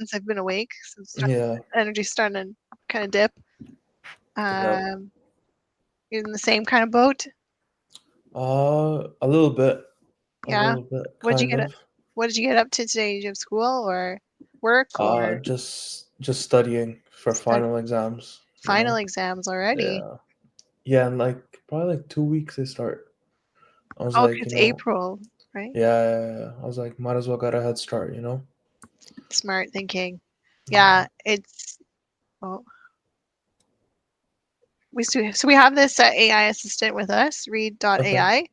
since I've been awake. So Yeah. energy's starting to kind of dip. Yep. You're in the same kind of boat? A little bit. A Yeah. little bit, What'd you kind get of. up? What did you get up to today? Did you have school or work or Just studying for stud final exams, you final know? exams already? Yeah. Yeah, and like probably like 2 weeks they start. I was Oh, like, 'cause April, right? yeah. I was like, might as well get a head start, you know? Smart thinking. Yeah. Yeah, it's well, we have this AI assistant with us, Okay. Read.ai.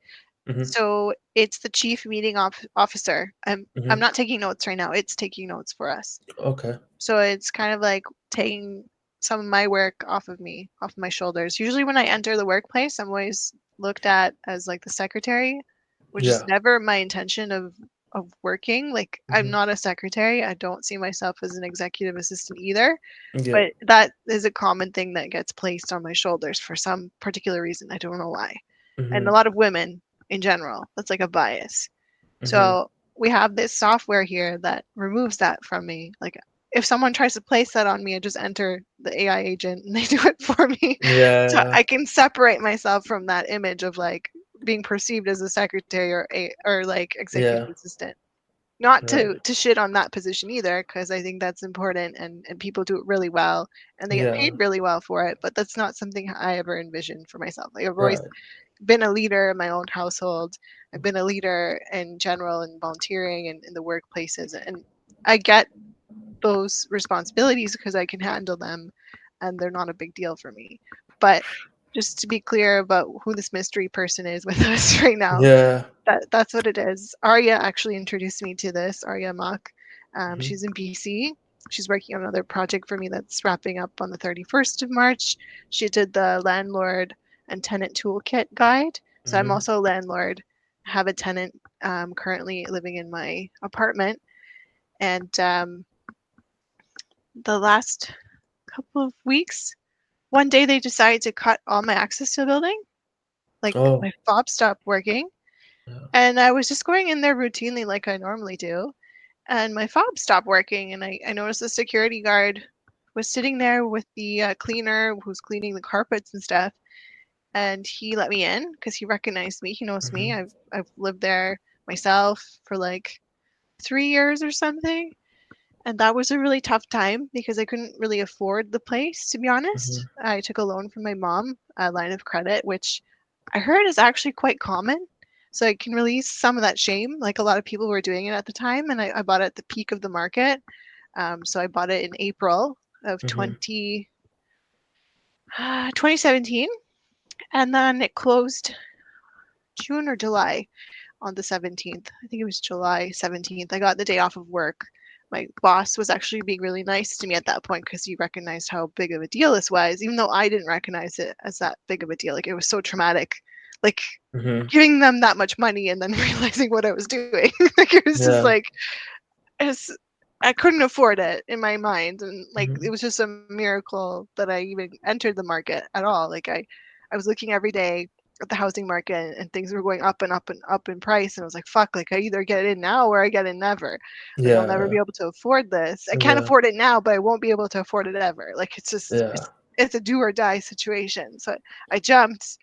Mhm. So it's the chief meeting officer. I'm Mhm. not taking notes right now. It's taking notes for us. Okay. So it's kind of like taking some of my work off of me, off of my shoulders. Usually when I enter the workplace, I'm always looked at as like the secretary, which is Yeah. never my intention of working. Like I'm Mhm. not a secretary. I don't see myself as an executive assistant either. Yeah. But that is a common thing that gets placed on my shoulders for some particular reason. I don't know why. And a Mhm. lot of women in general, that's like a bias. Mhm. So we have this software here that removes that from me. Like if someone tries to place that on me, I just enter the AI agent and they do it for me. So Yeah. I can separate myself from that image of like being perceived as a secretary or like executive Yeah. assistant. Not Right. to shit on that position either, because I think that's important and people do it really well and they get paid Yeah. really well for it. But that's not something I ever envisioned for myself. Like I've always Right. been a leader in my own household. I've been a leader in general in volunteering and in the workplaces. And I get those responsibilities because I can handle them and they're not a big deal for me. But just to be clear about who this mystery person is with us right now, Yeah. that's what it is. Arya actually introduced me to this, Arya Mock. Mhm. She's in BC. She's working on another project for me that's wrapping up on the 31st of March. She did the landlord and tenant toolkit guide. So I'm Mhm. also a landlord, have a tenant currently living in my apartment. And the last couple of weeks, one day they decided to cut all my access to the building. Like Oh. my fob stopped working. Yeah. And I was just going in there routinely like I normally do. And my fob stopped working. And I noticed the security guard was sitting there with the cleaner who's cleaning the carpets and stuff. And he let me in because he recognized me. He knows me. Mhm. I've lived there myself for like 3 years or something. And that was a really tough time because I couldn't really afford the place, to be honest. Mhm. I took a loan from my mom, a line of credit, which I heard is actually quite common. So I can release some of that shame. Like a lot of people were doing it at the time, and I bought it at the peak of the market. So I bought it in April of Mhm. 2017, and then it closed June or July on the 17th. I think it was July 17th. I got the day off of work. My boss was actually being really nice to me at that point because he recognized how big of a deal this was, even though I didn't recognize it as that big of a deal. Like it was so traumatic. Like Mhm. giving them that much money and then realizing what I was doing. Like it was just Yeah. like it's I couldn't afford it in my mind, and like it Mhm. was just a miracle that I even entered the market at all. Like I was looking every day at the housing market and things were going up and up and up in price, and I was like, fuck, like I either get in now or I get in never. Like I'll never Yeah. be able to afford this. I can't Yeah. afford it now, but I won't be able to afford it ever. Like it's just Yeah. it's a do or die situation. So I jumped.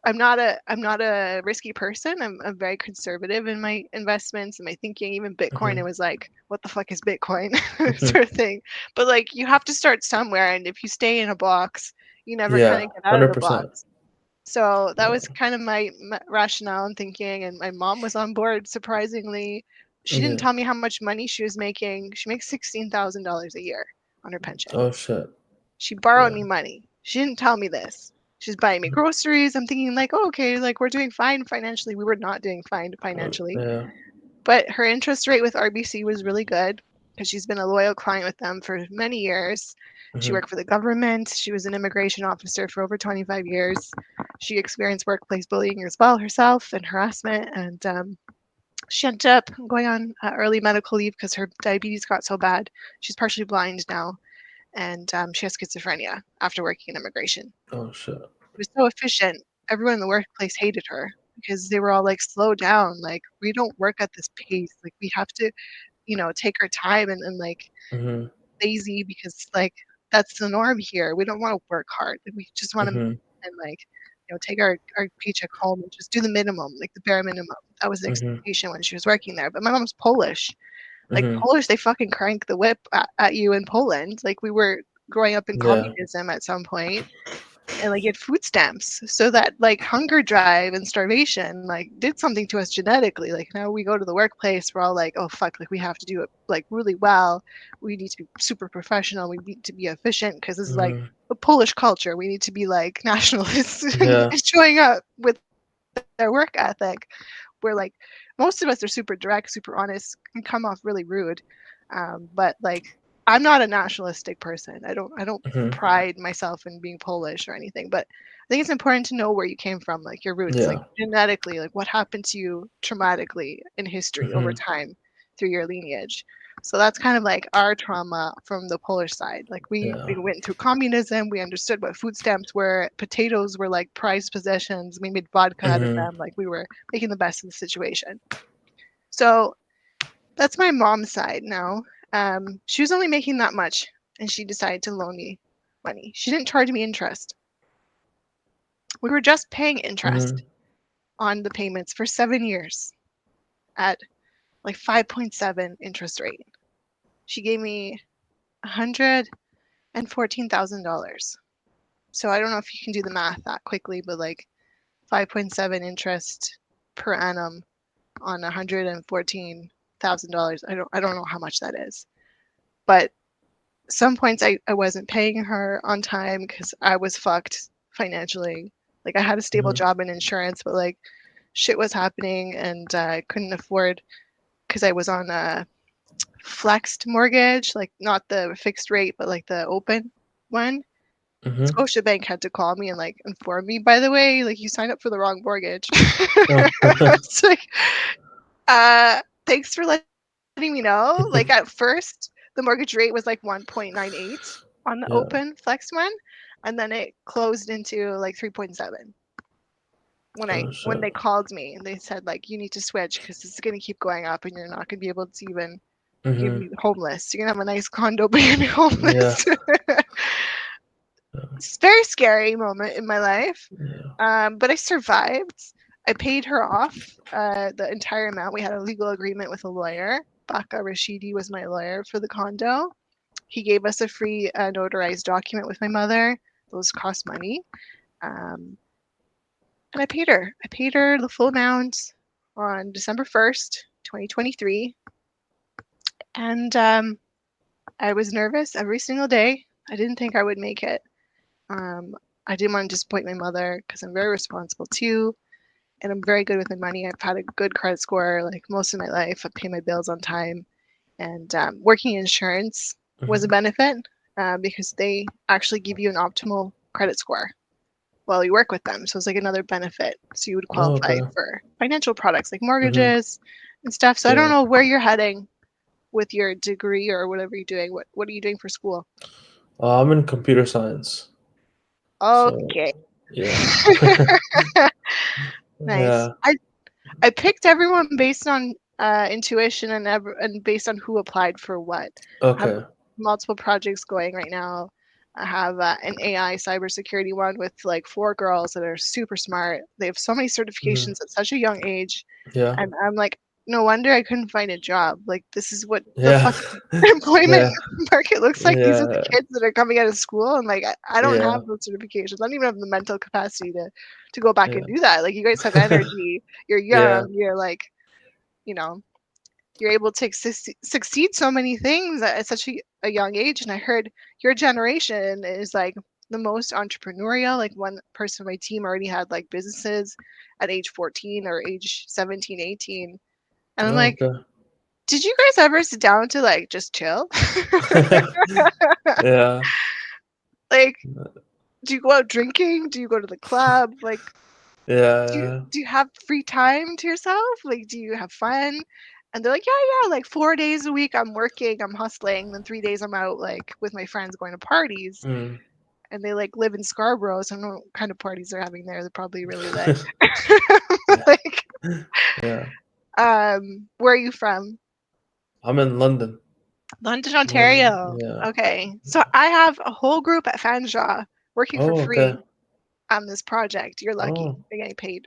I'm not a risky person. I'm very conservative in my investments and my thinking. Even Bitcoin, it Mhm. was like, what the fuck is Bitcoin? Mhm. sort of thing. But like you have to start somewhere, and if you stay in a box, you never kind Yeah. of get out of the 100%. box. So that Yeah. was kind of my rationale and thinking. And my mom was on board, surprisingly. She didn't Yeah. tell me how much money she was making. She makes $16,000 a year on her pension. Oh shit. She borrowed Yeah. me money. She didn't tell me this. She's buying me groceries. I'm thinking like, oh, okay, like we're doing fine financially. We were not doing fine financially. Yeah. But her interest rate with RBC was really good because she's been a loyal client with them for many years. She Mhm. worked for the government. She was an immigration officer for over 25 years. She experienced workplace bullying as well herself and harassment. And she ended up going on early medical leave because her diabetes got so bad. She's partially blind now and she has schizophrenia after working in immigration. Oh shit. She was so efficient. Everyone in the workplace hated her because they were all like, slow down. Like, we don't work at this pace. Like, we have to. take our time and like Mhm. lazy because like that's the norm here. We don't want to work hard. We just want to Mhm. and like take our paycheck home and just do the minimum, like the bare minimum. That was the Mhm. expectation when she was working there. But my mom's Polish. Like Mhm. Polish, they fucking crank the whip at you in Poland. Like we were growing up in Yeah. communism at some point, and like get food stamps, so that like hunger drive and starvation like did something to us genetically. Like now we go to the workplace, we're all like, oh fuck, like we have to do it like really well. We need to be super professional. We need to be efficient because this is like Mhm. a Polish culture. We need to be like nationalists and Yeah. showing up with their work ethic. Where like most of us are super direct, super honest, can come off really rude. But like I'm not a nationalistic person. I don't Mhm. pride myself in being Polish or anything, but I think it's important to know where you came from, like your roots, like Yeah. genetically, like what happened to you traumatically in history over Mhm. time through your lineage. So that's kind of like our trauma from the Polish side. Like we Yeah. went through communism, we understood what food stamps were, potatoes were like prized possessions, we made vodka out of Mhm. them, like we were making the best of the situation. So that's my mom's side now. She was only making that much, and she decided to loan me money. She didn't charge me interest. We were just paying interest Mhm. on the payments for 7 years at like 5.7 interest rate. She gave me $114,000. So I don't know if you can do the math that quickly, but like 5.7 interest per annum on $114,000. I don't know how much that is. But some points I wasn't paying her on time because I was fucked financially. Like I had a stable Mhm. job in insurance, but like shit was happening and I couldn't afford because I was on a flexed mortgage, like not the fixed rate, but like the open one. Mhm. Scotiabank had to call me and like inform me, by the way, like you signed up for the wrong mortgage. Oh. It's like, thanks for letting me know. Like at first, the mortgage rate was like 1.98 on the Yeah. open flex one, and then it closed into like 3.7 Oh when shit. they called me and they said like you need to switch because this is gonna keep going up and you're not gonna be able to even you're gonna Mhm. be homeless. You're gonna have a nice condo, but you're gonna be Yeah. homeless. It's a very scary moment in my life. Yeah. But I survived. I paid her off the entire amount. We had a legal agreement with a lawyer. Baka Rashidi was my lawyer for the condo. He gave us a free notarized document with my mother. Those cost money. Um, and I paid her. I paid her the full amount on December 1st, 2023. And I was nervous every single day. I didn't think I would make it. Um, I didn't want to disappoint my mother because I'm very responsible too. And I'm very good with my money. I've had a good credit score like most of my life. I pay my bills on time. And working in insurance was a Mhm. benefit because they actually give you an optimal credit score while you work with them. So it's like another benefit. So you would Oh, qualify okay. for financial products like Mhm. mortgages and stuff. So I don't Yeah. know where you're heading with your degree or whatever you're doing. What are you doing for school? I'm in computer science. So, Okay. yeah. Nice. Yeah. I picked everyone based on intuition and based on who applied for what. I have Okay. multiple projects going right now. I have an AI cybersecurity one with like four girls that are super smart. They have so many Mhm. certifications at such a young age, Yeah. and I'm like, no wonder I couldn't find a job. Like this is what the Yeah. fucking employment Yeah. market looks like. These are the Yeah. kids that are coming out of school, and like I don't Yeah. have those certifications. I don't even have the mental capacity to go back and Yeah. do that. Like you guys have energy. You're Yeah. young. You're like, you know, you're able to succeed so many things at such a young age. And I heard your generation is like the most entrepreneurial. Like one person on my team already had like businesses at age 14 or age 17, 18. And I'm Oh, like, okay. did you guys ever sit down to like just chill? Yeah. Like, do you go out drinking? Do you go to the club? Like, do you Yeah. do you have free time to yourself? Like, do you have fun? And they're like, yeah, yeah, like 4 days a week I'm working, I'm hustling, then 3 days I'm out like with my friends going to parties. Mm. And they like live in Scarborough, so I don't know what kind of parties they're having there. They're probably really lit. Yeah. Like, Yeah. where are you from? I'm in London. London, London. Ontario. Yeah. Okay. So I have a whole group at Fanshawe working for Oh, okay. free on this project. You're lucky. Oh. You're getting paid.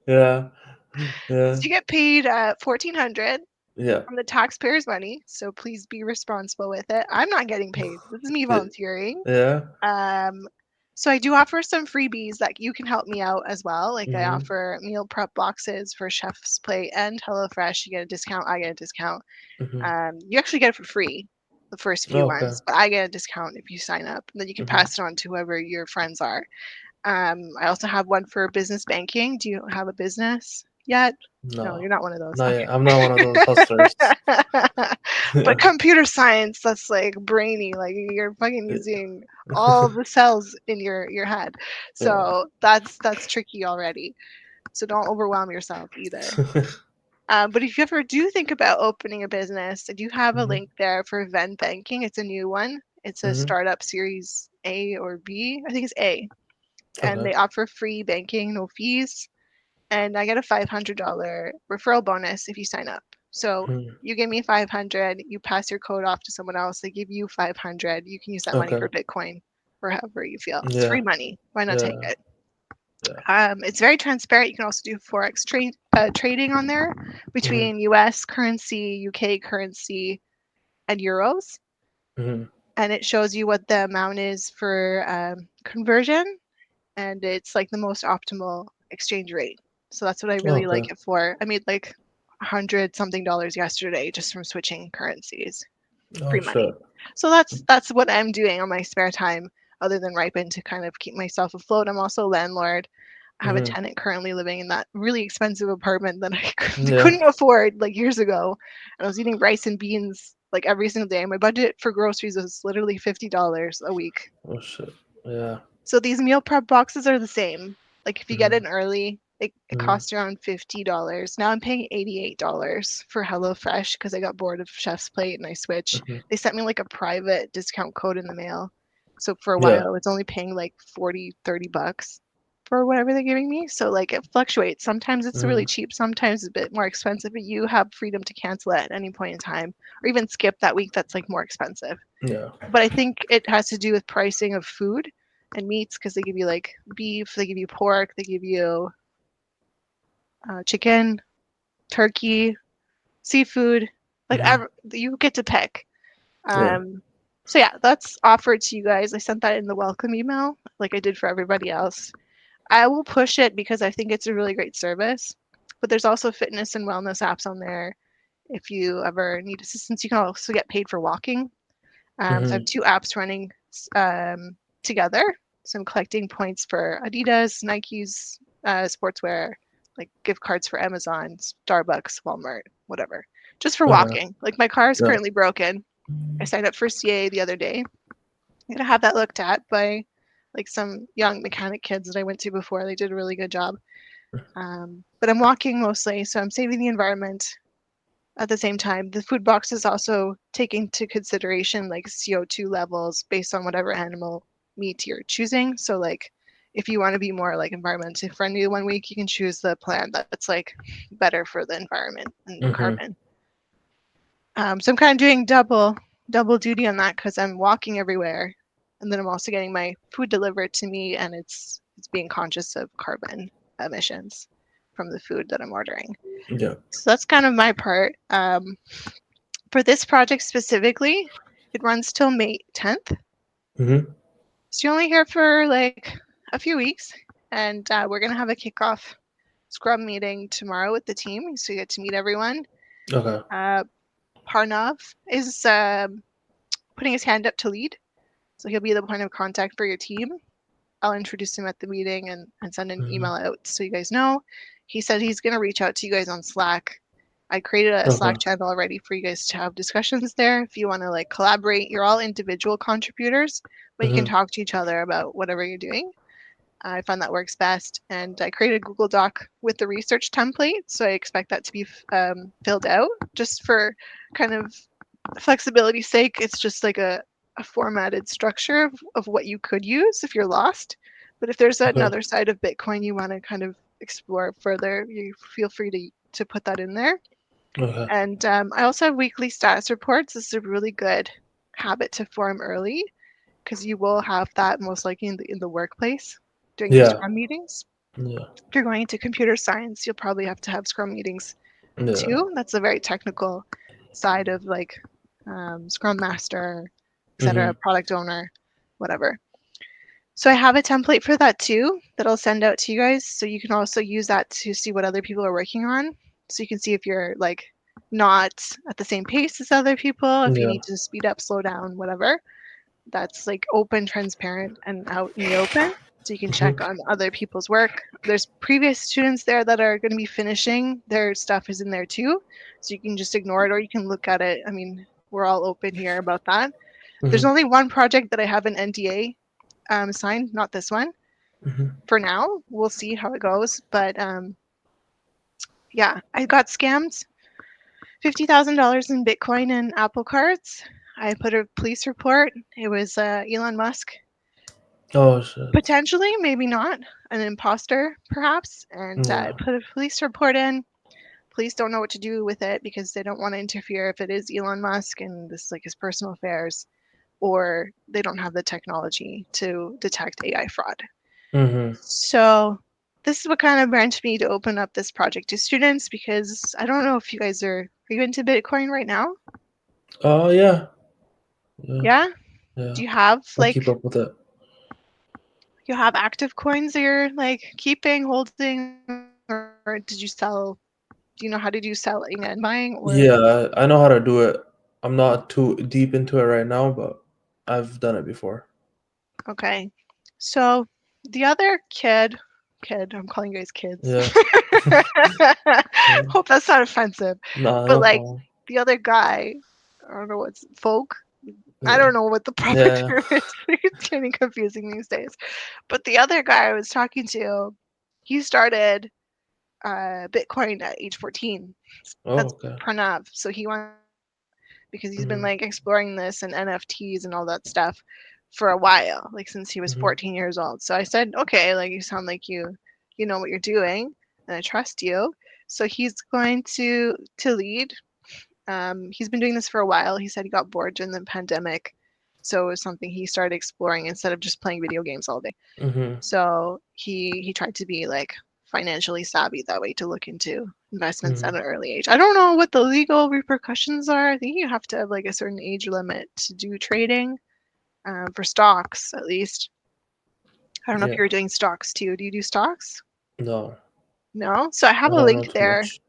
Yeah. Yeah. So you get paid 1,400 Yeah. from the taxpayers' money. So please be responsible with it. I'm not getting paid. This is me Yeah. volunteering. Yeah. Um, so I do offer some freebies that you can help me out as well. Like I Mhm. offer meal prep boxes for Chef's Plate and HelloFresh. You get a discount. I get a discount. Mhm. You actually get it for free the first few Oh, okay. ones, but I get a discount if you sign up. And then you can Mhm. pass it on to whoever your friends are. I also have one for business banking. Do you have a business yet? No, No. you're not one of those. Not Okay. yet. I'm not one of those hustlers. But Yeah. computer science, that's like brainy. Like you're fucking using all the cells in your head. Yeah. So that's tricky already. So don't overwhelm yourself either. But if you ever do think about opening a business, I do have a Mhm. link there for Venn Banking. It's a new one. It's a Mhm. startup series A or B. I think it's A. And Okay. they offer free banking, no fees. And I get a $500 referral bonus if you sign up. So Mhm. you give me 500, you pass your code off to someone else, they give you 500. You can use that money Okay. for Bitcoin or however you feel. It's Yeah. free money. Why not take Yeah. it? Yeah. It's very transparent. You can also do forex trading on there Mhm. between U.S. currency, U.K. currency, and euros, Mhm. and it shows you what the amount is for conversion, and it's like the most optimal exchange rate. So that's what I really Okay. like it for. I made like 100 something dollars yesterday just from switching currencies. Oh Free shit. money. So that's what I'm doing on my spare time, other than Ripen to kind of keep myself afloat. I'm also a landlord. I have a Mhm. tenant currently living in that really expensive apartment that I Yeah. couldn't afford like years ago. And I was eating rice and beans like every single day. My budget for groceries was literally $50 a week. Oh shit. Yeah. So these meal prep boxes are the same. Like if you get Mhm. in early, it Mhm. costs around $50. Now I'm paying $88 for HelloFresh because I got bored of Chef's Plate and I switched. Mhm. They sent me like a private discount code in the mail. So for a while Yeah. I was only paying like 40, $30 for whatever they're giving me. So like it fluctuates. Sometimes it's really Mhm. cheap, sometimes a bit more expensive, but you have freedom to cancel it at any point in time or even skip that week that's like more expensive. Yeah. But I think it has to do with pricing of food and meats because they give you like beef, they give you pork, they give you chicken, turkey, seafood. Like Mhm. you get to pick. Yeah. Um, so yeah, that's offered to you guys. I sent that in the welcome email, like I did for everybody else. I will push it because I think it's a really great service. But there's also fitness and wellness apps on there. If you ever need assistance, you can also get paid for walking. So I have Mhm. two apps running together. So I'm collecting points for Adidas, Nike's, sportswear, like gift cards for Amazon, Starbucks, Walmart, whatever. Just for Okay. walking. Like my car is Yeah. currently broken. I signed up for CA the other day. I'm gonna have that looked at by like some young mechanic kids that I went to before. They did a really good job. But I'm walking mostly, so I'm saving the environment. At the same time, the food box is also taking into consideration like CO2 levels based on whatever animal meat you're choosing. So like if you want to be more like environmentally friendly one week, you can choose the plan that's like better for the environment and Mhm. carbon. So I'm kind of doing double duty on that because I'm walking everywhere, and then I'm also getting my food delivered to me, and it's being conscious of carbon emissions from the food that I'm ordering. Yeah. So that's kind of my part. For this project specifically, it runs till May 10th. Mhm. So you're only here for like a few weeks, and we're gonna have a kickoff scrum meeting tomorrow with the team, so you get to meet everyone. Okay. Uh, Parnav is putting his hand up to lead, so he'll be the point of contact for your team. I'll introduce him at the meeting and send an Mhm. email out so you guys know. He said he's gonna reach out to you guys on Slack. I created a Okay. Slack channel already for you guys to have discussions there. If you want to like collaborate, you're all individual contributors, but you can Mhm. talk to each other about whatever you're doing. I find that works best. And I created a Google Doc with the research template. So I expect that to be filled out just for kind of flexibility's sake. It's just like a formatted structure of what you could use if you're lost. But if there's Okay. another side of Bitcoin you want to kind of explore further, you feel free to put that in there. Okay. And I also have weekly status reports. This is a really good habit to form early because you will have that most likely in the workplace during your Yeah. Scrum meetings. Yeah. If you're going into computer science, you'll probably have to have Scrum meetings Yeah. too. That's a very technical side of like Scrum Master, etc., Mhm. product owner, whatever. So I have a template for that too that I'll send out to you guys. So you can also use that to see what other people are working on. So you can see if you're like not at the same pace as other people, if you Yeah. need to speed up, slow down, whatever. That's like open, transparent, and out in the open. So you can Mhm. check on other people's work. There's previous students there that are going to be finishing. Their stuff is in there too. So you can just ignore it or you can look at it. I mean, we're all open here about that. There's Mhm. only one project that I have an NDA signed, not this one. Mhm. For now, we'll see how it goes. But yeah, I got scammed $50,000 in Bitcoin and Apple cards. I put a police report. It was Elon Musk. Oh shit. Potentially, maybe not, an imposter, perhaps. And I Yeah. put a police report in. Police don't know what to do with it because they don't want to interfere if it is Elon Musk and this is like his personal affairs, or they don't have the technology to detect AI fraud. Mhm. So this is what kind of branched me to open up this project to students because I don't know if you guys are you into Bitcoin right now? Oh yeah. Yeah. Yeah? Yeah. Do you have I keep like up with it. you have active coins that you're like keeping, holding, or did you sell? Do you know how to do selling and buying or Yeah, I know how to do it. I'm not too deep into it right now, but I've done it before. okay. So the other kid, I'm calling you guys kids. Yeah. Yeah. Hope that's not offensive. Nah, But no like problem. the other guy, I don't know what's folk. I Yeah. don't know what the proper Yeah. term is. It's getting confusing these days. But the other guy I was talking to, he started Bitcoin at age 14. Oh, That's okay. Pranav. So he wants to learn because he's been Mhm. like exploring this and NFTs and all that stuff for a while, like since he was Mhm. 14 years old. So I said, okay, like you sound like you know what you're doing, and I trust you. So he's going to lead. He's been doing this for a while. He said he got bored during the pandemic, so it was something he started exploring instead of just playing video games all day. Mhm. So he tried to be like financially savvy that way to look into investments at Mhm. an early age. I don't know what the legal repercussions are. I think you have to have like a certain age limit to do trading for stocks, at least. I don't know if Yeah. you're doing stocks too. Do you do stocks? No, No. So I have I a don't know link too there much.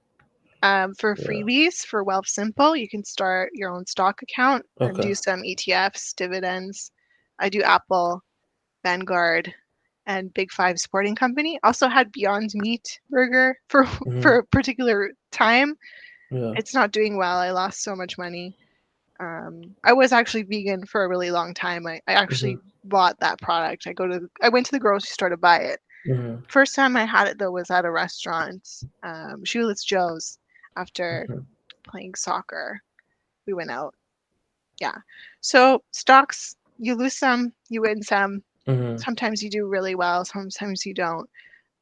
for Yeah. freebies for Wealth Simple. You can start your own stock account and Okay. do some ETFs, dividends. I do Apple, Vanguard, and Big Five Sporting Company. Also had Beyond Meat Burger for Mhm. for a particular time. Yeah. It's not doing well. I lost so much money. I was actually vegan for a really long time. I Mhm. actually bought that product. I went to the grocery store to buy it. Mhm. First time I had it though was at a restaurant, Shoeless Joe's, after Mhm. playing soccer. We went out. Yeah. So stocks, you lose some, you win some. Mhm. Sometimes you do really well, sometimes you don't.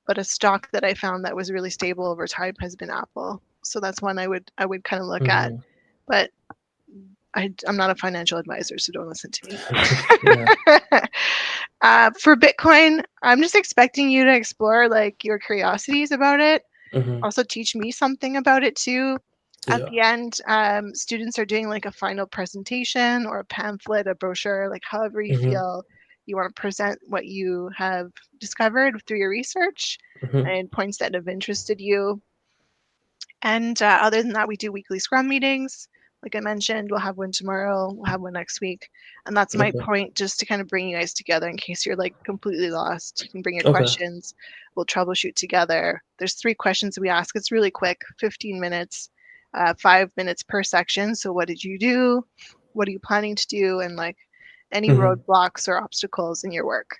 But a stock that I found that was really stable over time has been Apple. So that's one I would kind of look at. Mhm. But I'm not a financial advisor, so don't listen to me. Yeah. For Bitcoin, I'm just expecting you to explore like your curiosities about it. Mhm. Also, teach me something about it too. At Yeah. the end, students are doing like a final presentation or a pamphlet, a brochure, like however you Mhm. feel you want to present what you have discovered through your research Mhm. and points that have interested you. And other than that, we do weekly Scrum meetings. Like I mentioned, we'll have one tomorrow, we'll have one next week. And that's my Okay. point, just to kind of bring you guys together in case you're like completely lost. You can bring your Okay. questions, we'll troubleshoot together. There's 3 questions we ask. It's really quick, 15 minutes, 5 minutes per section. So, what did you do? What are you planning to do? And like any Mhm. roadblocks or obstacles in your work.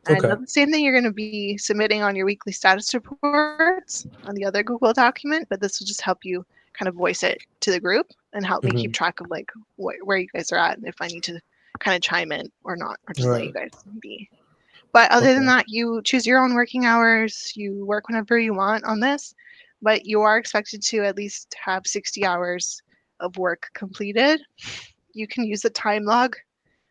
And Okay. that's the same thing you're going to be submitting on your weekly status reports on the other Google document, but this will just help you kind of voice it to the group and help me keep Mhm. track of like where you guys are at and if I need to kind of chime in or not, or just let you Right. guys be. But other than Okay. that, you choose your own working hours, you work whenever you want on this. but you are expected to at least have 60 hours of work completed. You can use the time log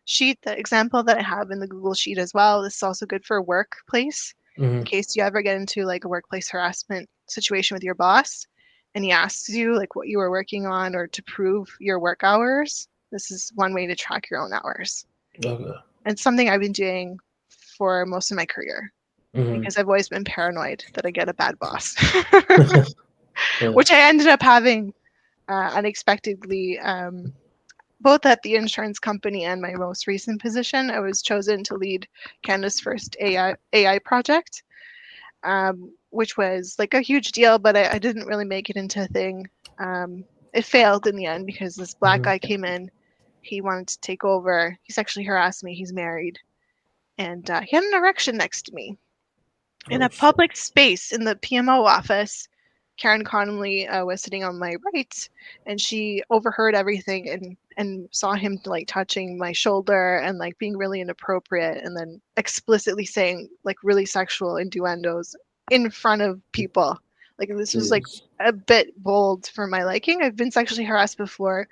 sheet, the example that I have in the Google Sheet as well. This is also good for workplace in Mm-hmm. case you ever get into like a workplace harassment situation with your boss and he asks you like what you were working on or to prove your work hours. This is one way to track your own hours. Okay. And it's something I've been doing for most of my career Mm-hmm. because I've always been paranoid that I get a bad boss, Yeah. which I ended up having unexpectedly. Both at the insurance company and my most recent position, I was chosen to lead Canada's first AI project, which was like a huge deal, but I didn't really make it into a thing. It failed in the end because this black Mm-hmm. guy came in. He wanted to take over. He sexually harassed me. He's married. And he had an erection next to me in Oh a shit. public space in the PMO office. Karen Connolly was sitting on my right, and she overheard everything and saw him like touching my shoulder and like being really inappropriate, and then explicitly saying like really sexual innuendos in front of people. Like this was like Jesus. a bit bold for my liking. I've been sexually harassed before,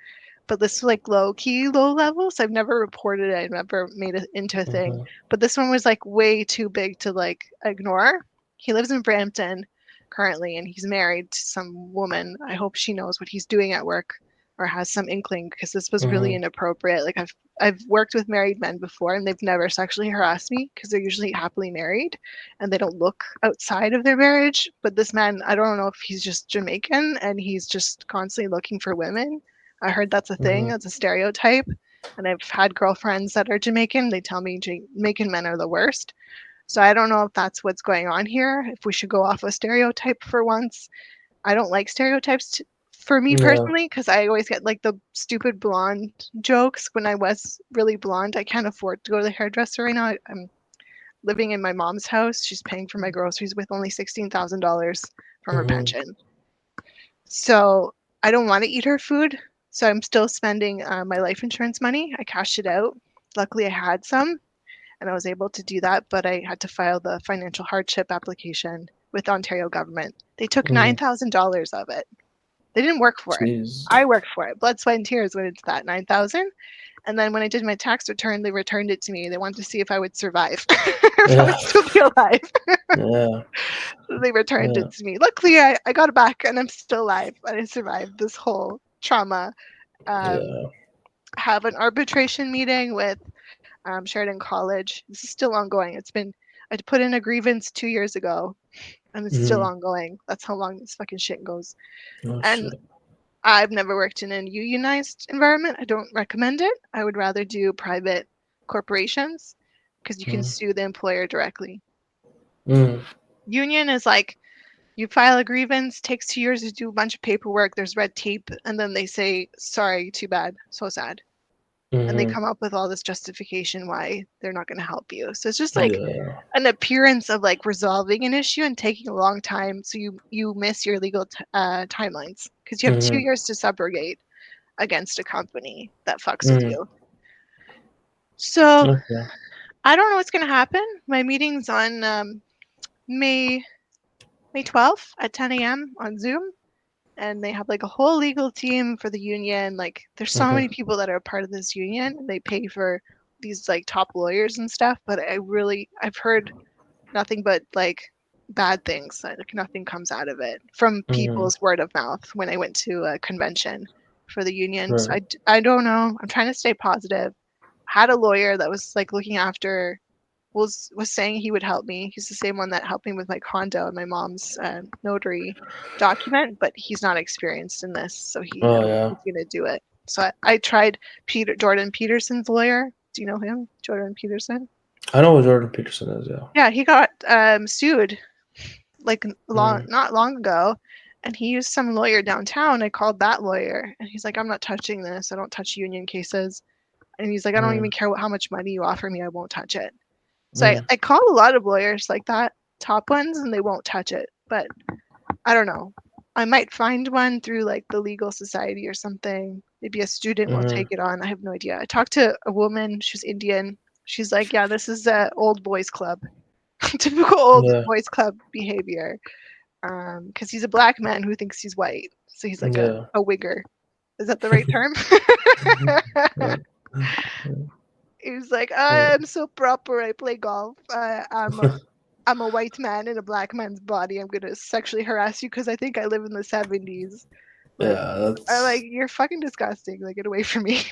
but this was like low key, low level. So I've never reported it. I've never made it into a thing. Mm-hmm. But this one was like way too big to like ignore. He lives in Brampton currently and he's married to some woman. I hope she knows what he's doing at work or has some inkling because this was really Mm-hmm. inappropriate. Like I've worked with married men before and they've never sexually harassed me because they're usually happily married and they don't look outside of their marriage. But this man, I don't know if he's just Jamaican and he's just constantly looking for women. I heard that's a thing, Mm-hmm. that's a stereotype. And I've had girlfriends that are Jamaican. They tell me Jamaican men are the worst. So I don't know if that's what's going on here, if we should go off a stereotype for once. I don't like stereotypes for me Yeah. personally because I always get like the stupid blonde jokes when I was really blonde. I can't afford to go to the hairdresser right now. I'm living in my mom's house. She's paying for my groceries with only $16,000 from her Mm-hmm. pension. So I don't want to eat her food. So I'm still spending my life insurance money. I cashed it out. Luckily, I had some and I was able to do that, but I had to file the financial hardship application with the Ontario government. They took Mm-hmm. $9,000 of it. They didn't work for it. Jeez. I worked for it. Blood, sweat, and tears went into that 9,000. And then when I did my tax return, they returned it to me. They wanted to see if I would survive, if I Yeah. would still be alive. Yeah. So they returned Yeah. it to me. Luckily, I got it back and I'm still alive. I survived this whole trauma. Um, Yeah. have an arbitration meeting with Sheridan College. This is still ongoing. I put in a grievance 2 years ago and it's still Mm-hmm. ongoing. That's how long this fucking shit goes. Oh And shit. I've never worked in a unionized environment. I don't recommend it. I would rather do private corporations because you can Mm-hmm. sue the employer directly. Mm-hmm. Union is like you file a grievance, takes 2 years to do a bunch of paperwork, there's red tape, and then they say, sorry, too bad, so sad. And they Mm-hmm. come up with all this justification why they're not going to help you. So it's just like Yeah. an appearance of like resolving an issue and taking a long time. So you miss your legal timelines because you have two Mm-hmm. years to subrogate against a company that fucks with Mm-hmm. you. So Okay. I don't know what's going to happen. My meeting's on May May 12th at 10 a.m. on Zoom, and they have like a whole legal team for the union. Like there's so Okay. many people that are part of this union. And they pay for these like top lawyers and stuff. But I've heard nothing but like bad things. Like nothing comes out of it from Mm-hmm. people's word of mouth when I went to a convention for the union. So Right. I don't know. I'm trying to stay positive. Had a lawyer that was like looking after was saying he would help me. He's the same one that helped me with my condo and my mom's notary document, but he's not experienced in this, so I Oh don't think yeah. he's gonna do it. So I tried Jordan Peterson's lawyer. Do you know him, Jordan Peterson? I know what Jordan Peterson is. Yeah. Yeah, he got sued like Mm-hmm. not long ago, and he used some lawyer downtown. I called that lawyer, and he's like, "I'm not touching this. I don't touch union cases." And he's like, "I don't even care how much money you offer me. I won't touch it." So Mm-hmm. I call a lot of lawyers like that, top ones, and they won't touch it. But I don't know. I might find one through like the legal society or something. Maybe a student will Mm-hmm. take it on. I have no idea. I talked to a woman, she's Indian. She's like, yeah, this is a old boys club. Typical old Yeah. boys club behavior. because he's a black man who thinks he's white. So he's like Yeah. a wigger. Is that the right term? Yeah. He was like, Yeah. I'm so proper. I play golf. I'm a white man in a black man's body. I'm gonna sexually harass you because I think I live in the 70s. Like, Yeah. I'm like, That's you're fucking disgusting. Like, get away from me.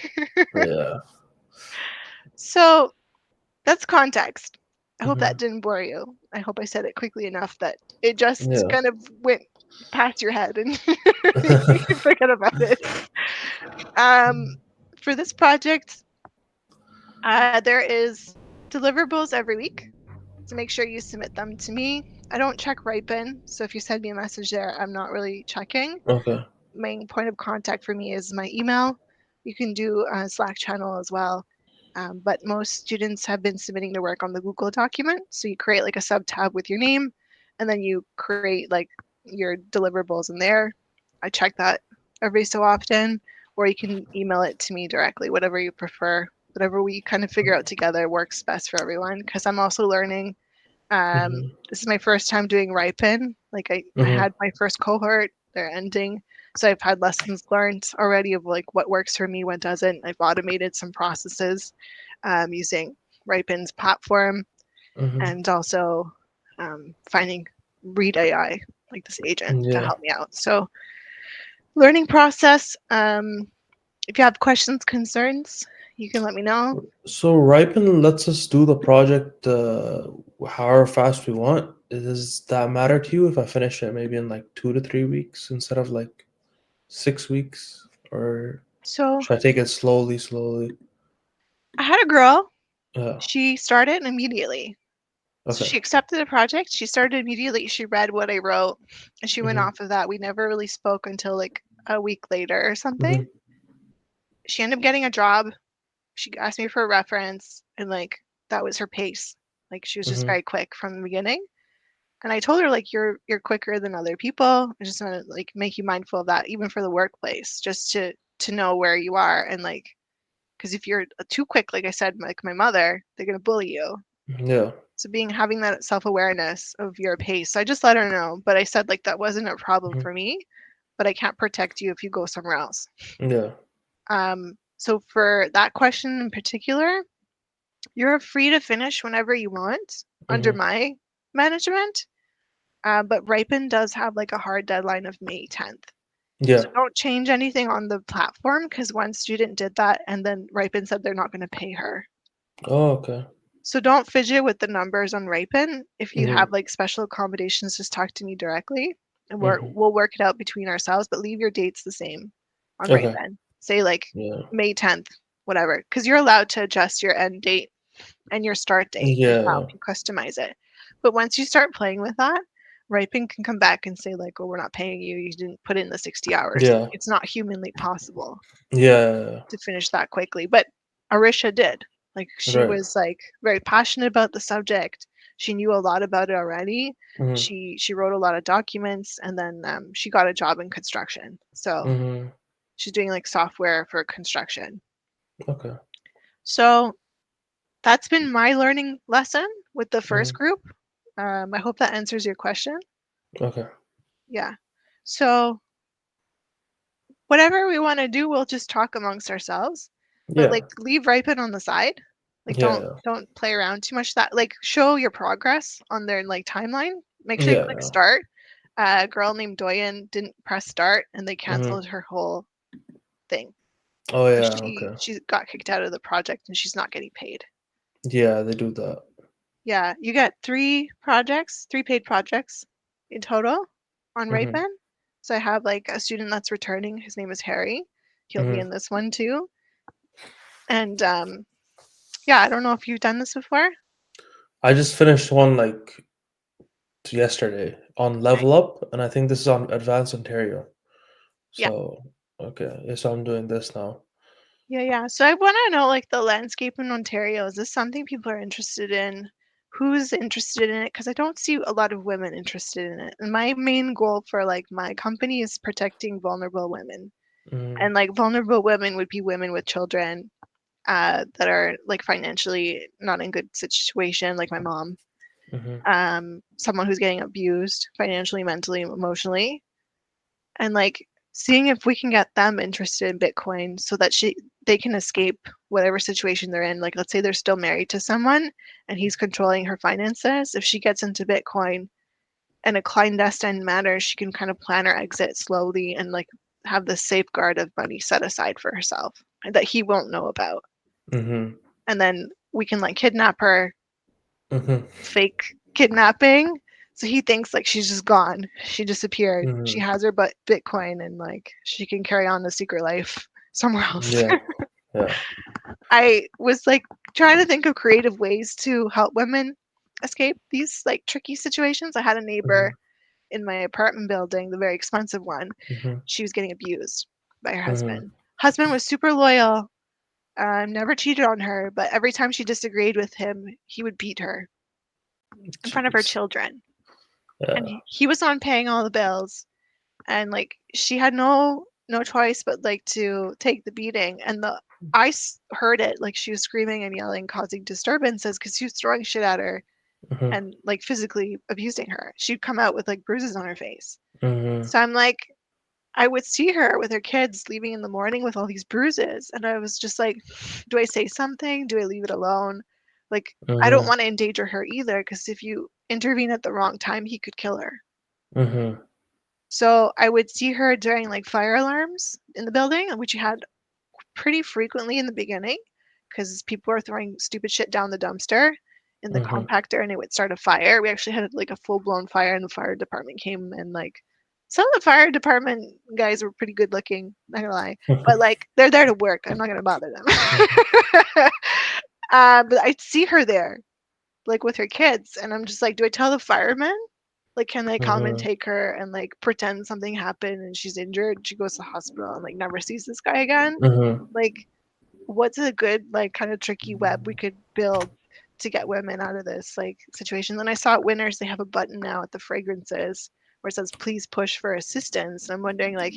yeah. So that's context. I hope Hmm. that didn't bore you. I hope I said it quickly enough that it just Yeah. kind of went past your head and you can forget about it. Um, for this project, there is deliverables every week. So make sure you submit them to me. I don't check Ripen, so if you send me a message there, I'm not really checking. Okay. Main point of contact for me is my email. You can do a Slack channel as well. But most students have been submitting their work on the Google document. So you create like a sub tab with your name, and then you create like your deliverables in there. I check that every so often, or you can email it to me directly, whatever you prefer. Whatever we kind of figure out together works best for everyone. Because I'm also learning. Hmm. This is my first time doing Ripen. Like I Hmm. had my first cohort, they're ending. So I've had lessons learned already of like what works for me, what doesn't. I've automated some processes using Ripen's platform Hmm. and also finding Read AI, like this agent to Yeah. help me out. So learning process. If you have questions, concerns, you can let me know. So Ripen lets us do the project however fast we want. Does that matter to you if I finish it maybe in like 2 to 3 weeks instead of like 6 weeks? Or So should I take it slowly, slowly? I had a girl. Yeah. She started immediately. So Okay. she accepted the project. She started immediately. She read what I wrote and she went Hmm. off of that. We never really spoke until like a week later or something. Hmm. She ended up getting a job. She asked me for a reference and like that was her pace. Like she was just Hmm. very quick from the beginning. And I told her like you're quicker than other people. I just want to like make you mindful of that even for the workplace, just to know where you are and like because if you're too quick, like I said, like my mother, they're gonna bully you. Yeah. So being having that self-awareness of your pace. So I just let her know, but I said like that wasn't a problem Hmm. for me, but I can't protect you if you go somewhere else. Yeah. So for that question in particular, you're free to finish whenever you want under Hmm. my management. But Ripen does have like a hard deadline of May 10th. Yeah. So don't change anything on the platform because one student did that and then Ripen said they're not going to pay her. Oh, okay. So don't fidget with the numbers on Ripen. If you Hmm. have like special accommodations, just talk to me directly and Hmm. we'll work it out between ourselves, but leave your dates the same on Okay. Ripen. Say like Yeah. May 10th, whatever, because you're allowed to adjust your end date and your start date yourself. Yeah. You customize it. But once you start playing with that, Ripen can come back and say like, "Oh, we're not paying you. You didn't put in the 60 hours." Yeah. It's not humanly possible Yeah. to finish that quickly. But Arisha did. Like she Right. was like very passionate about the subject. She knew a lot about it already. Hmm. She wrote a lot of documents and then she got a job in construction. So Hmm. she's doing like software for construction. Okay. So that's been my learning lesson with the first Hmm. group. I hope that answers your question. Okay. Yeah. So whatever we want to do, we'll just talk amongst ourselves. But Yeah. like leave Ripen on the side. Like Yeah. don't play around too much. That like show your progress on their like timeline. Make sure you click Yeah. start. A girl named Doyen didn't press start and they Hmm. canceled her whole thing. Oh So yeah. she Okay. she got kicked out of the project and she's not getting paid. Yeah, they do that. Yeah, you get three paid projects in total on Hmm. Ripen. So I have like a student that's returning. His name is Harry. He'll be Hmm. in this one too. And yeah, I don't know if you've done this before. I just finished one like yesterday on Okay. Level Up, and I think this is on Advanced Ontario. Yeah. So okay, yeah, so I'm doing this now. Yeah. So I want to know like the landscape in Ontario. Is this something people are interested in? Who's interested in it? Because I don't see a lot of women interested in it. And my main goal for like my company is protecting vulnerable women. Mm, And like vulnerable women would be women with children that are like financially not in good situation, like my mom. Mhm. someone who's getting abused financially, mentally, emotionally, and like seeing if we can get them interested in Bitcoin so that they can escape whatever situation they're in. Like, let's say they're still married to someone and he's controlling her finances. If she gets into Bitcoin in a clandestine manner, she can kind of plan her exit slowly and like have the safeguard of money set aside for herself that he won't know about. Mhm. And then we can like kidnap her, Mhm. fake kidnapping. So he thinks like she's just gone. She disappeared. She Mhm. has her but Bitcoin and like she can carry on the secret life somewhere else. Yeah. Yeah. I was like trying to think of creative ways to help women escape these like tricky situations. I had a neighbor Mhm. in my apartment building, the very expensive one. Mhm. She was getting abused by her Mhm. husband. Husband was super loyal, never cheated on her, but every time she disagreed with him, he would beat her in front of her Jeez. children. And Yeah. he was on paying all the bills, and like she had no choice but like to take the beating. And heard it, like she was screaming and yelling, causing disturbances because he was throwing shit at her Mhm. and like physically abusing her. She'd come out with like bruises on her face. Mhm. So I'm like, I would see her with her kids leaving in the morning with all these bruises, and I was just like, do I say something? Do I leave it alone? Like, I don't Mhm. want to endanger her either, because if you intervene at the wrong time, he could kill her. Mhm. So I would see her during like fire alarms in the building, which we had pretty frequently in the beginning, because people were throwing stupid shit down the dumpster in the Mhm. compactor and it would start a fire. We actually had like a full blown fire, and the fire department came, and like some of the fire department guys were pretty good looking, not gonna lie, but like they're there to work. I'm not gonna bother them. Mhm. But I'd see her there, like with her kids, and I'm just like, do I tell the firemen? Like, can they come and Mhm. take her and like pretend something happened and she's injured? She goes to the hospital and like never sees this guy again. Mhm. Like, what's a good like kind of tricky web we could build to get women out of this like situation? Then I saw at Winners they have a button now at the fragrances where it says please push for assistance. And I'm wondering like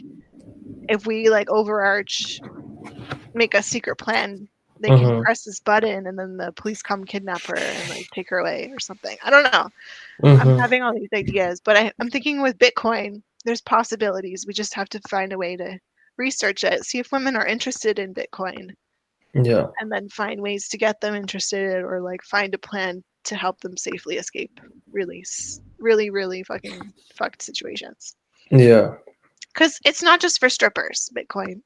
if we like overarch, make a secret plan, they can Mhm. press this button and then the police come kidnap her and like take her away or something. I don't know. I'm Mhm. having all these ideas, but I'm thinking with Bitcoin, there's possibilities. We just have to find a way to research it, see if women are interested in Bitcoin, Yeah. and then find ways to get them interested or like find a plan to help them safely escape really fucking fucked situations. Yeah. Because it's not just for strippers, Bitcoin.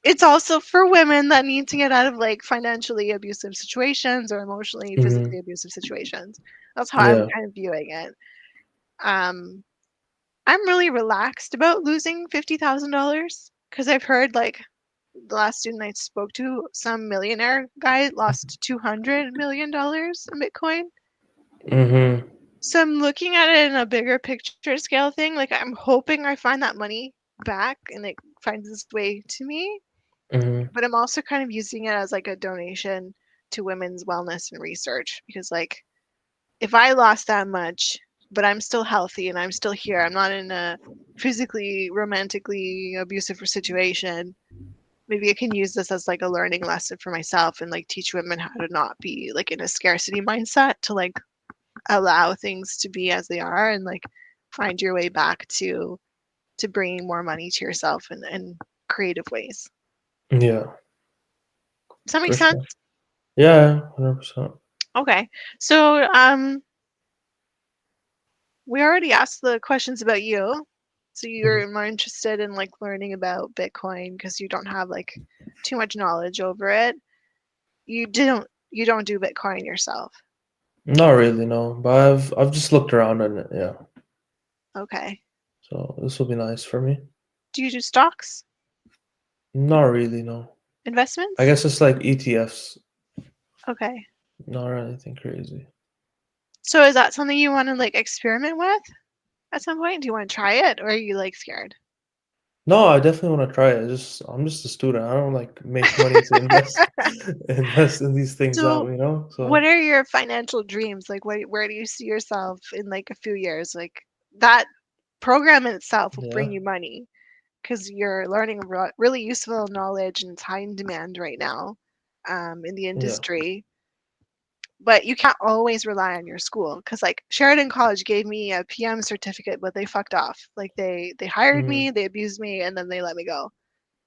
It's also for women that need to get out of like financially abusive situations or emotionally, Mhm. physically abusive situations. That's how I'm Yeah. kind of viewing it. Um, I'm really relaxed about losing $50,000 because I've heard like the last student I spoke to, some millionaire guy lost $200 million in Bitcoin. Mhm. So I'm looking at it in a bigger picture scale thing. Like I'm hoping I find that money back and it finds its way to me. Mhm. But I'm also kind of using it as like a donation to women's wellness and research because like if I lost that much, but I'm still healthy and I'm still here, I'm not in a physically, romantically abusive situation, maybe I can use this as like a learning lesson for myself and like teach women how to not be like in a scarcity mindset, to like allow things to be as they are and like find your way back to bringing more money to yourself in creative ways. Yeah. Does that make For sense? sure. Yeah. 100%. Okay. So we already asked the questions about you. So Mhm. you're more interested in like learning about Bitcoin because you don't have like too much knowledge over it. You don't do Bitcoin yourself. Not really, no. But I've just looked around and yeah. Okay. So this will be nice for me. Do you do stocks, Not really, no. I investments? guess it's like ETFs. Okay. Not anything crazy. So is that something you want to like experiment with at some point? Do you want to try it or are you like scared? No, I definitely want to try it. Just I'm just a student. I don't like make money to invest invest in these things So out. what So are your financial dreams? Like where do you see yourself in like a few years? Like that program in itself will yeah. bring you money because you're learning really useful knowledge and it's high in demand right now in the Yeah. industry. but you can't always rely on your school because like Sheridan College gave me a PM certificate, but they fucked off. Like they hired Mhm. me, they abused me, and then they let me go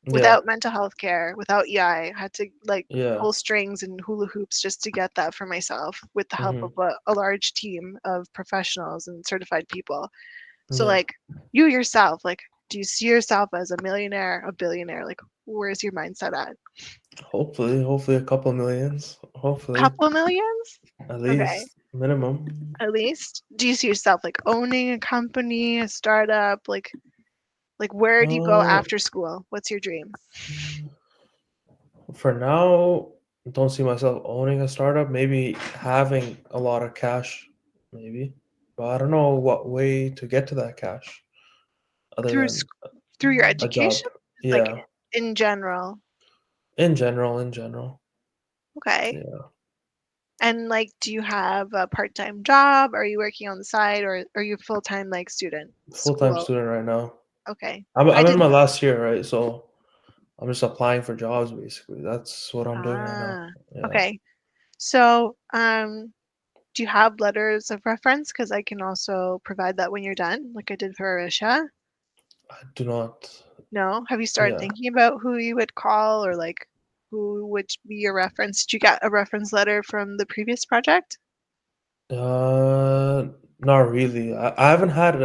Yeah. without mental health care, without EI. I had to like Yeah. pull strings and hula hoops just to get that for myself with the help of Mhm. a large team of professionals and certified people. So Yeah. like you yourself, like do you see yourself as a millionaire, a billionaire? Like where's your mindset at? Hopefully a couple millions. Hopefully, Couple millions? at Okay. least minimum. At least. Do you see yourself like owning a company, a startup? Like where do you go Uh, after school? What's your dream? for now, don't see myself owning a startup. Maybe having a lot of cash, maybe. But I don't know what way to get to that cash other Through than through your a job. education? Like Yeah. in general. In general. Okay. Yeah. And like do you have a part-time job? Are you working on the side or are you a full-time like student? Full-time School. student right now. Okay. I'm I I'm in did my last year, right? So I'm just applying for jobs basically. That's what I'm doing right now. ah. Yeah. Okay. So, do you have letters of reference? Because I can also provide that when you're done, like I did for Arisha. I do not. No? Have you started Yeah. thinking about who you would call or like who would be your reference? Did you get a reference letter from the previous project? Not really. I haven't had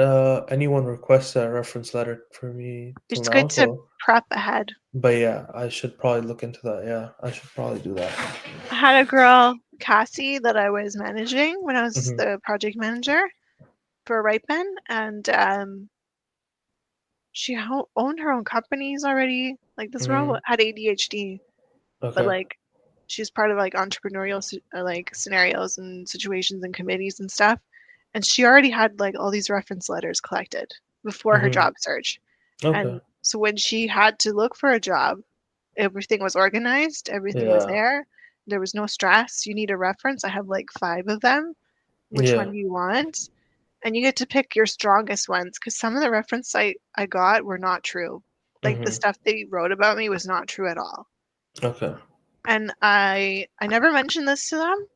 anyone request a reference letter for me till It's now. good to So, prep ahead. but yeah, I should probably look into that. Yeah, I should probably do that. I had a girl, Cassie, that I was managing when I was Hmm. the project manager for Ripen, and she owned her own companies already. Like this girl Hmm. had ADHD, but Okay. like she's part of like entrepreneurial like scenarios and situations and committees and stuff, and she already had like all these reference letters collected before her Hmm. job search. Okay. And so when she had to look for a job, everything was organized, everything was Yeah. there was no stress. You need a reference, I have like 5 of them. Which one Yeah. do you want? And you get to pick your strongest ones because some of the reference I got were not true. Like the Hmm. stuff they wrote about me was not true at all. Okay. And I never mentioned this to them,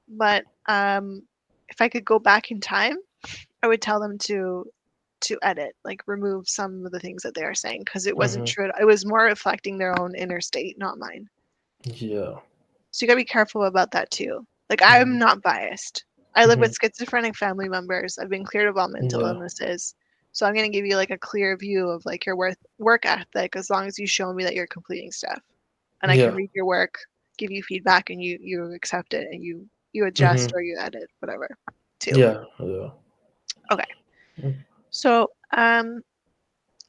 but if I could go back in time, I would tell them to edit, like remove some of the things that they are saying because it wasn't Hmm. true. It was more reflecting their own inner state, not mine. Yeah. So you gotta be careful about that too. Like I'm Hmm. not biased. I live Hmm. with schizophrenic family members. I've been cleared of all mental Yeah. illnesses. So I'm gonna give you like a clear view of like your work ethic as long as you show me that you're completing stuff. And I can Yeah. read your work, give you feedback and you accept it and you adjust Hmm. or you edit, whatever, too. Yeah. Yeah. Okay. Mm. So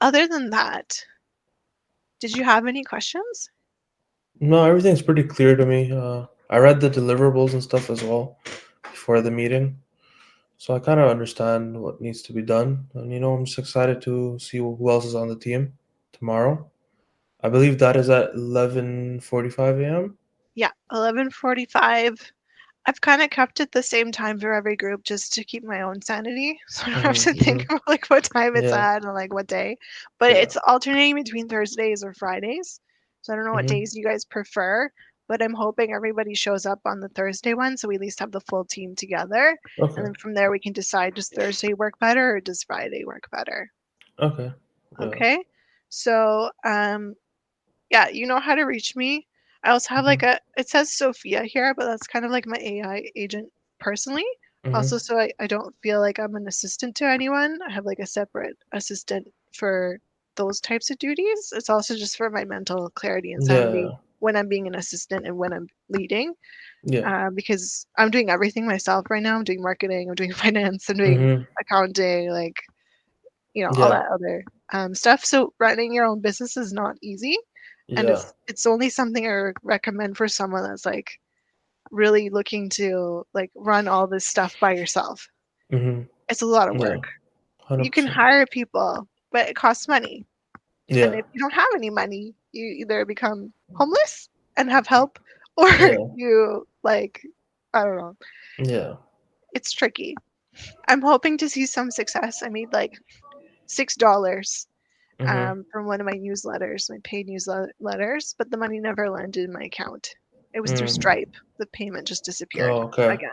other than that, did you have any questions? No, everything's pretty clear to me. I read the deliverables and stuff as well before the meeting. So I kind of understand what needs to be done, and I'm just excited to see who else is on the team tomorrow. I believe that is at 11:45 a.m. Yeah, 11:45. I've kind of kept it the same time for every group just to keep my own sanity. So I don't have to Mm-hmm, think mm-hmm. about like what time it's Yeah, at and like what day. But yeah. it's alternating between Thursdays or Fridays. So I don't know what Mm-hmm. days you guys prefer, but I'm hoping everybody shows up on the Thursday one so we at least have the full team together. And Okay, then from there we can decide does Thursday work better or does Friday work better? okay. Yeah. Okay? So yeah, you know how to reach me. I also have like Mm-hmm, it says Sophia here, but that's kind of like my AI agent personally. Also, mm-hmm. so I don't feel like I'm an assistant to anyone. I have like a separate assistant for those types of duties. It's also just for my mental clarity and sanity Yeah, when I'm being an assistant and when I'm leading, yeah. because I'm doing everything myself right now. I'm doing marketing, I'm doing finance, I'm doing Mm-hmm. accounting, like, all Yeah, that other stuff. So running your own business is not easy, and yeah. it's only something I recommend for someone that's like really looking to like run all this stuff by yourself. Mm-hmm. It's a lot of Yeah, work. You can 100%. hire people, but it costs money. And Yeah, if you don't have any money, you either become homeless and have help, or yeah, you like, I don't know. yeah. It's tricky. I'm hoping to see some success. I made like $6 Mm-hmm. from one of my newsletters, my paid newsletters, but the money never landed in my account. It was through Mm. Stripe. The payment just disappeared Oh, okay. again.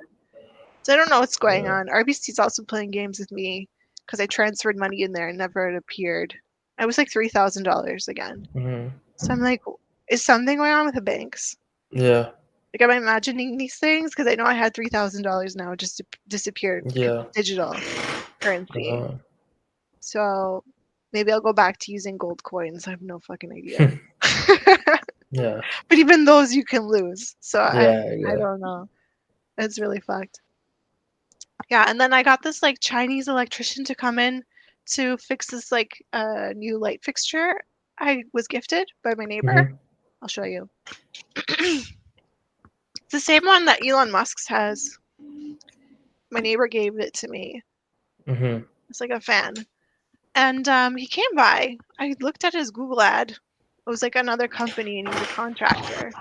So I don't know what's going Yeah. on. RBC's also playing games with me because I transferred money in there and never it appeared. I was like $3,000 again. Mm. So I'm like, is something going on with the banks? Yeah. Like, am I imagining these things? Because I know I had $3,000 now just disappeared because Yeah. it's digital currency. Uh-huh. So maybe I'll go back to using gold coins. I have no fucking idea. Yeah. But even those you can lose. So Yeah. I Yeah. don't know. It's really fucked. Yeah, and then I got this like Chinese electrician to come in to fix this like new light fixture I was gifted by my neighbor. Mhm. I'll show you. It's the same one that Elon Musk's has. My neighbor gave it to me. Mhm. It's like a fan. And he came by. I looked at his Google ad. It was like another company and he was a contractor.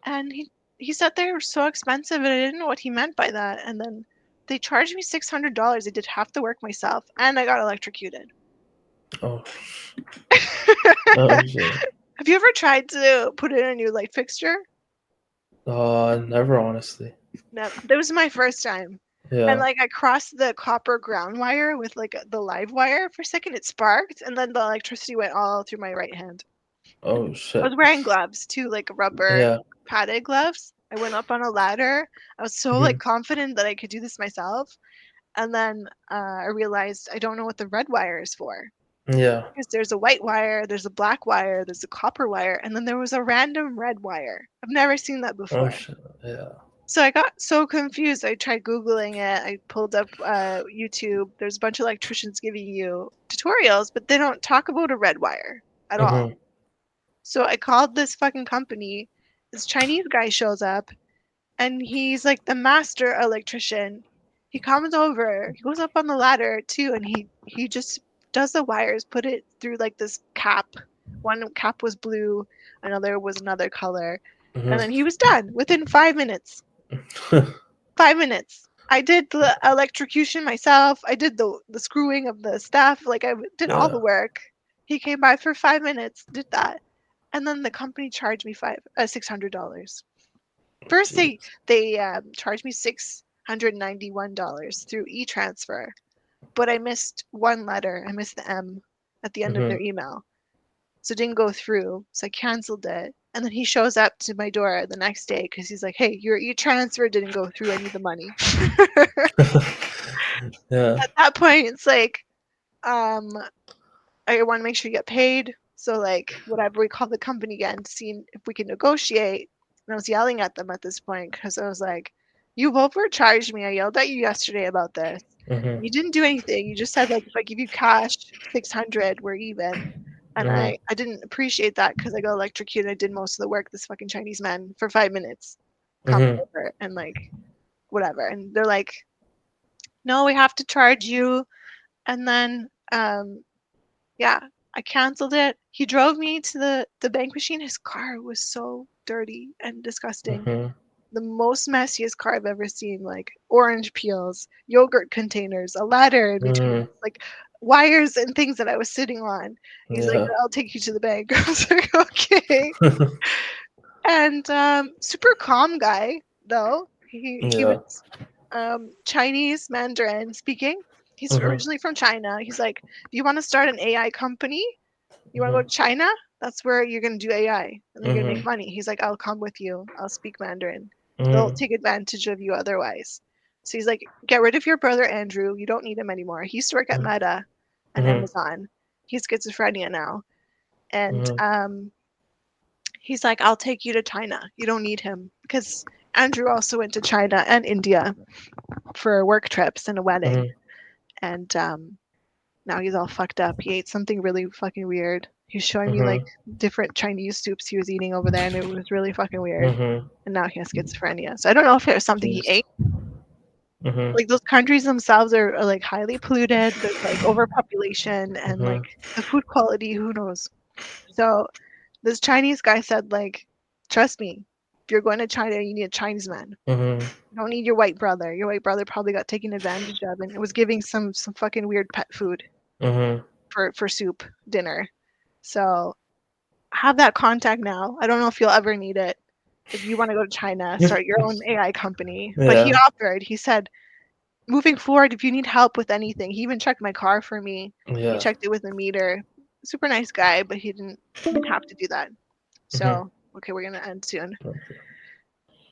And he said they were so expensive and I didn't know what he meant by that. And then they charged me $600. I did half the work myself and I got electrocuted. Oh. Oh shit. Have you ever tried to put in a new light fixture? Never honestly. No, that was my first time. And Yeah. like I crossed the copper ground wire with like the live wire. For a second, it sparked, and then the electricity went all through my right hand. Oh I shit. was wearing gloves too, like rubber Yeah. padded gloves. I went up on a ladder. I was so like Mhm. confident that I could do this myself, and then I realized I don't know what the red wire is for. Yeah. Because there's a white wire, there's a black wire, there's a copper wire, and then there was a random red wire. I've never seen that Oh before. shit. Yeah. So I got so confused. I tried Googling it. I pulled up YouTube. There's a bunch of electricians giving you tutorials, but they don't talk about a red wire at all. Mhm. So I called this fucking company. This Chinese guy shows up and he's like the master electrician. He comes over, he goes up on the ladder too, and he just does the wires, put it through like this cap. One cap was blue, another was another color, and Mhm. then he was done within 5 minutes. 5 minutes. I did the electrocution myself. I did the screwing of the stuff. Like did all the Yeah. work. He came by for 5 minutes, did that, and then the company charged me $600. First, Jeez. they charged me $691 through e-transfer, but I missed one letter. I missed the M at the end of their Mhm. email, so it didn't go through. So I canceled it. And then he shows up to my door the next day because he's like, "Hey, your e-transfer didn't go through. I need the money." Yeah. At that point, it's like, um, I want to make sure you get paid. So like whatever, we call the company again to see if we can negotiate. And I was yelling at them at this point because I was like, "You've overcharged me. I yelled at you yesterday about this. Mhm. You didn't do anything. You just said like if I give you cash 600, we're even." And Mhm. I didn't appreciate that because I got electrocuted. I did most of the work. This fucking Chinese man for 5 minutes come Mhm. over and like whatever. And they're like, "No, we have to charge you." And then yeah, I canceled it. He drove me to the bank machine. His car was so dirty and disgusting. Mhm. The most messiest car I've ever seen, like orange peels, yogurt containers, a ladder in between, Mhm. like wires and things that I was sitting on. He's like, Yeah. "I'll take you to the bank." I was like, "Okay." And super calm guy though. He was Yeah. Chinese Mandarin speaking. He's Mhm. originally from China. He's like, "Do you want to start an AI company? You want to go Mhm. to China? That's where you're going to do AI and they're going to make Mhm. money." He's like, "I'll come with you. I'll speak Mandarin. They'll Mhm. take advantage of you otherwise." So he's like, "Get rid of your brother Andrew. You don't need him anymore. He used to work at Mhm. Meta and Mhm. Amazon. He's schizophrenia now." And Mhm. he's like, "I'll take you to China. You don't need him." Because Andrew also went to China and India for work trips and a wedding. Mhm. And now he's all fucked up. He ate something really fucking weird. He's showing me like Mhm. different Chinese soups he was eating over there, and it was really fucking weird. Mhm. And now he has schizophrenia. So I don't know if it was something he Jeez. ate. Mhm. Like those countries themselves are like highly polluted. There's like overpopulation and like Mhm. the food quality, who knows? So this Chinese guy said like, "Trust me, if you're going to China, you need a Chinese man. Mhm. You don't need your white brother. Your white brother probably got taken advantage of and it was giving some fucking weird pet food Mhm. for soup dinner." So have that contact now. I don't know if you'll ever need it. if you want to go to China, start your own AI company. But he Yeah. offered, he said, moving forward, if you need help with anything, he even checked my car for me. He Yeah. checked it with a meter. Super nice guy, but he didn't have to do that. Hmm. So, okay, we're gonna end soon. Okay.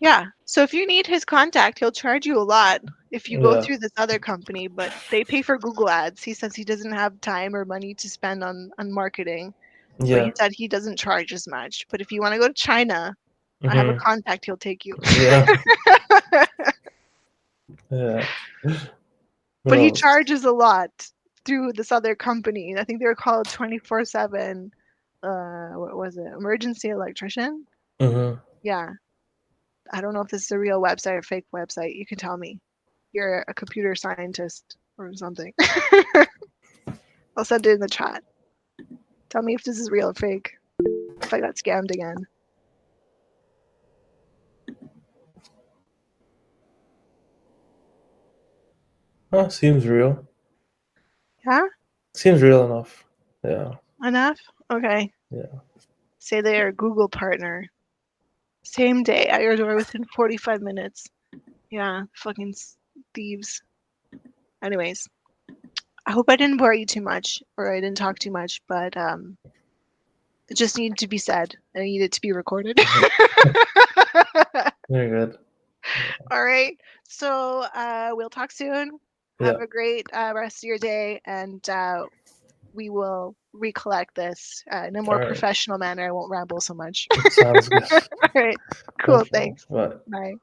Yeah. So if you need his contact, he'll charge you a lot if you go Yeah. through this other company, but they pay for Google ads. He says he doesn't have time or money to spend on marketing, but Yeah. he said he doesn't charge as much. But if you want to go to China, I have a Hmm. contact, he'll take you. Yeah. Yeah. But he No. charges a lot through this other company. I think they were called 24/7 what was it? Emergency electrician? Hmm. Yeah. I don't know if this is a real website or fake website. You can tell me. You're a computer scientist or something. I'll send it in the chat. Tell me if this is real or fake. If I got scammed again. Seems real. Yeah? Seems real enough. Yeah. Enough? Okay. Yeah. Say they are a Google partner. Same day at your door within 45 minutes. Yeah, fucking thieves. Anyways, I hope I didn't bore you too much or I didn't talk too much, but it just needed to be said. I need it to be recorded. Very good. All right. So we'll talk soon. Yeah. Have a great rest of your day, and we will recollect this in a All more right. professional manner. I won't ramble so much. Sounds good. All right. No Cool. problem. Thanks. Bye. Bye.